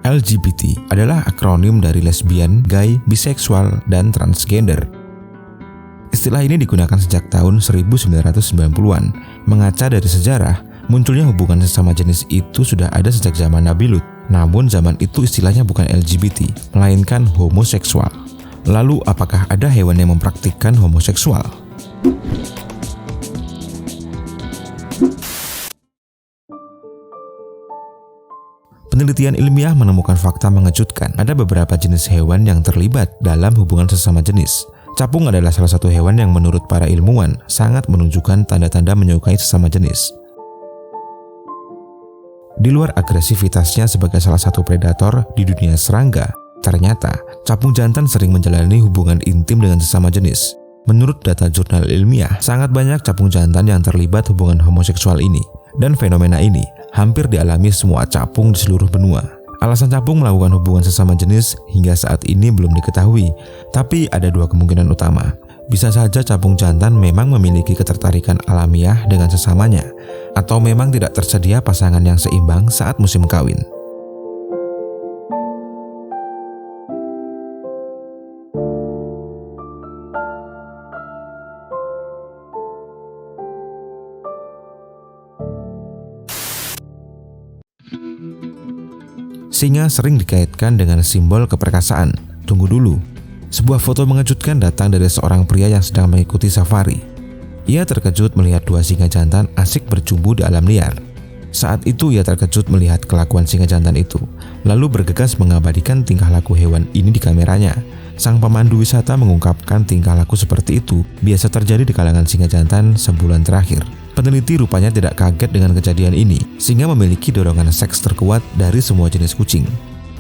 LGBT adalah akronim dari lesbian, gay, biseksual, dan transgender. Istilah ini digunakan sejak tahun 1990-an. Mengaca dari sejarah, munculnya hubungan sesama jenis itu sudah ada sejak zaman Nabi Lut. Namun zaman itu istilahnya bukan LGBT, melainkan homoseksual. Lalu apakah ada hewan yang mempraktikkan homoseksual? Penelitian ilmiah menemukan fakta mengejutkan. Ada beberapa jenis hewan yang terlibat dalam hubungan sesama jenis. Capung adalah salah satu hewan yang menurut para ilmuwan sangat menunjukkan tanda-tanda menyukai sesama jenis. Di luar agresivitasnya sebagai salah satu predator di dunia serangga, ternyata capung jantan sering menjalani hubungan intim dengan sesama jenis. Menurut data jurnal ilmiah, sangat banyak capung jantan yang terlibat hubungan homoseksual ini. Dan fenomena ini hampir dialami semua capung di seluruh benua. Alasan capung melakukan hubungan sesama jenis hingga saat ini belum diketahui, tapi ada dua kemungkinan utama. Bisa saja capung jantan memang memiliki ketertarikan alamiah dengan sesamanya, atau memang tidak tersedia pasangan yang seimbang saat musim kawin. Singa sering dikaitkan dengan simbol keperkasaan. Tunggu dulu. Sebuah foto mengejutkan datang dari seorang pria yang sedang mengikuti safari. Ia terkejut melihat dua singa jantan asik bercumbu di alam liar. Saat itu ia terkejut melihat kelakuan singa jantan itu, lalu bergegas mengabadikan tingkah laku hewan ini di kameranya. Sang pemandu wisata mengungkapkan tingkah laku seperti itu biasa terjadi di kalangan singa jantan sebulan terakhir. Peneliti rupanya tidak kaget dengan kejadian ini. Singa memiliki dorongan seks terkuat dari semua jenis kucing.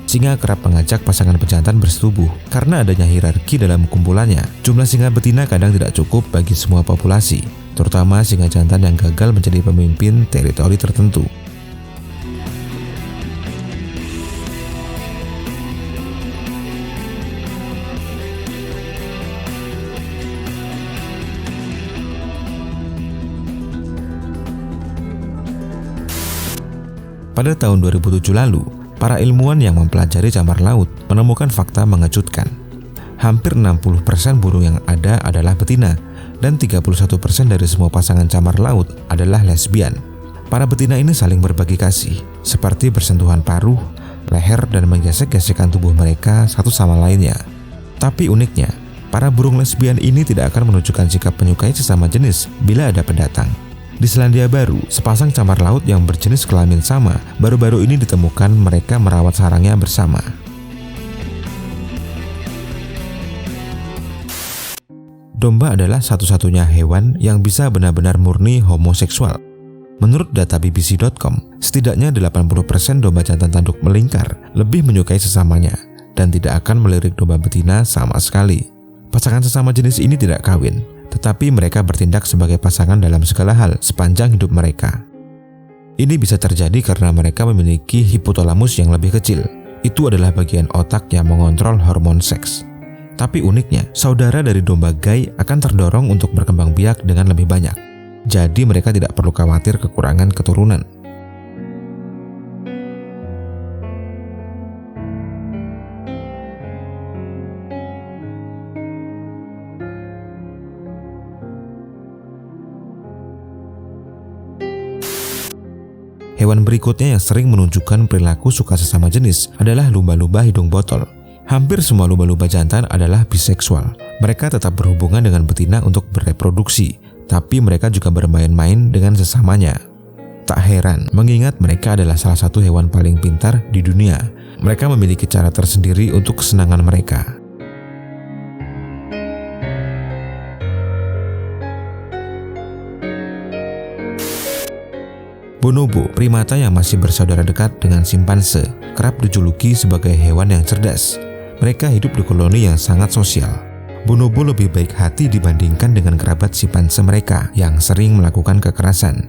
Singa kerap mengajak pasangan pejantan bersetubuh. Karena adanya hierarki dalam kumpulannya, jumlah singa betina kadang tidak cukup bagi semua populasi, terutama singa jantan yang gagal menjadi pemimpin teritori tertentu. Pada tahun 2007 lalu, para ilmuwan yang mempelajari camar laut menemukan fakta mengejutkan. Hampir 60% burung yang ada adalah betina, dan 31% dari semua pasangan camar laut adalah lesbian. Para betina ini saling berbagi kasih, seperti bersentuhan paruh, leher, dan menggesek-gesekkan tubuh mereka satu sama lainnya. Tapi uniknya, para burung lesbian ini tidak akan menunjukkan sikap menyukai sesama jenis bila ada pendatang. Di Selandia Baru, sepasang camar laut yang berjenis kelamin sama baru-baru ini ditemukan mereka merawat sarangnya bersama. Domba adalah satu-satunya hewan yang bisa benar-benar murni homoseksual. Menurut data BBC.com, setidaknya 80% domba jantan tanduk melingkar lebih menyukai sesamanya dan tidak akan melirik domba betina sama sekali. Pasangan sesama jenis ini tidak kawin, tetapi mereka bertindak sebagai pasangan dalam segala hal sepanjang hidup mereka. Ini bisa terjadi karena mereka memiliki hipotalamus yang lebih kecil. Itu adalah bagian otak yang mengontrol hormon seks. Tapi uniknya, saudara dari domba gay akan terdorong untuk berkembang biak dengan lebih banyak. Jadi mereka tidak perlu khawatir kekurangan keturunan. Hewan berikutnya yang sering menunjukkan perilaku suka sesama jenis adalah lumba-lumba hidung botol. Hampir semua lumba-lumba jantan adalah biseksual. Mereka tetap berhubungan dengan betina untuk bereproduksi, tapi mereka juga bermain-main dengan sesamanya. Tak heran, mengingat mereka adalah salah satu hewan paling pintar di dunia. Mereka memiliki cara tersendiri untuk kesenangan mereka. Bonobo, primata yang masih bersaudara dekat dengan simpanse, kerap dijuluki sebagai hewan yang cerdas. Mereka hidup di koloni yang sangat sosial. Bonobo lebih baik hati dibandingkan dengan kerabat simpanse mereka yang sering melakukan kekerasan.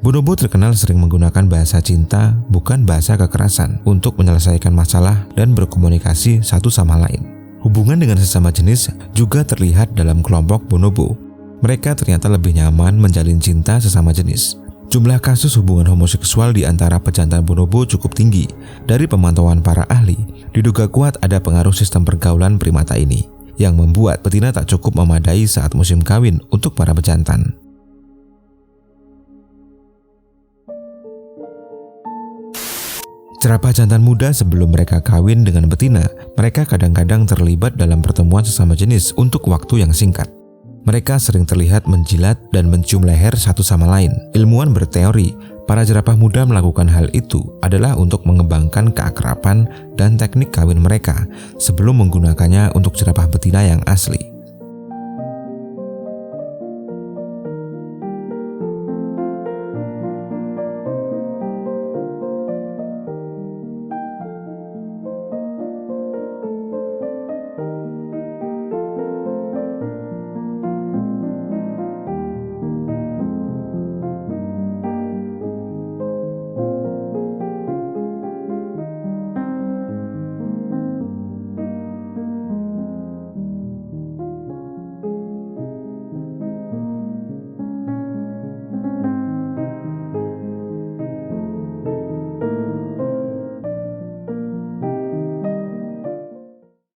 Bonobo terkenal sering menggunakan bahasa cinta, bukan bahasa kekerasan, untuk menyelesaikan masalah dan berkomunikasi satu sama lain. Hubungan dengan sesama jenis juga terlihat dalam kelompok bonobo. Mereka ternyata lebih nyaman menjalin cinta sesama jenis. Jumlah kasus hubungan homoseksual di antara pejantan bonobo cukup tinggi. Dari pemantauan para ahli, diduga kuat ada pengaruh sistem pergaulan primata ini, yang membuat betina tak cukup memadai saat musim kawin untuk para pejantan. Jerapah jantan muda sebelum mereka kawin dengan betina, mereka kadang-kadang terlibat dalam pertemuan sesama jenis untuk waktu yang singkat. Mereka sering terlihat menjilat dan mencium leher satu sama lain. Ilmuwan berteori, para jerapah muda melakukan hal itu adalah untuk mengembangkan keakraban dan teknik kawin mereka sebelum menggunakannya untuk jerapah betina yang asli.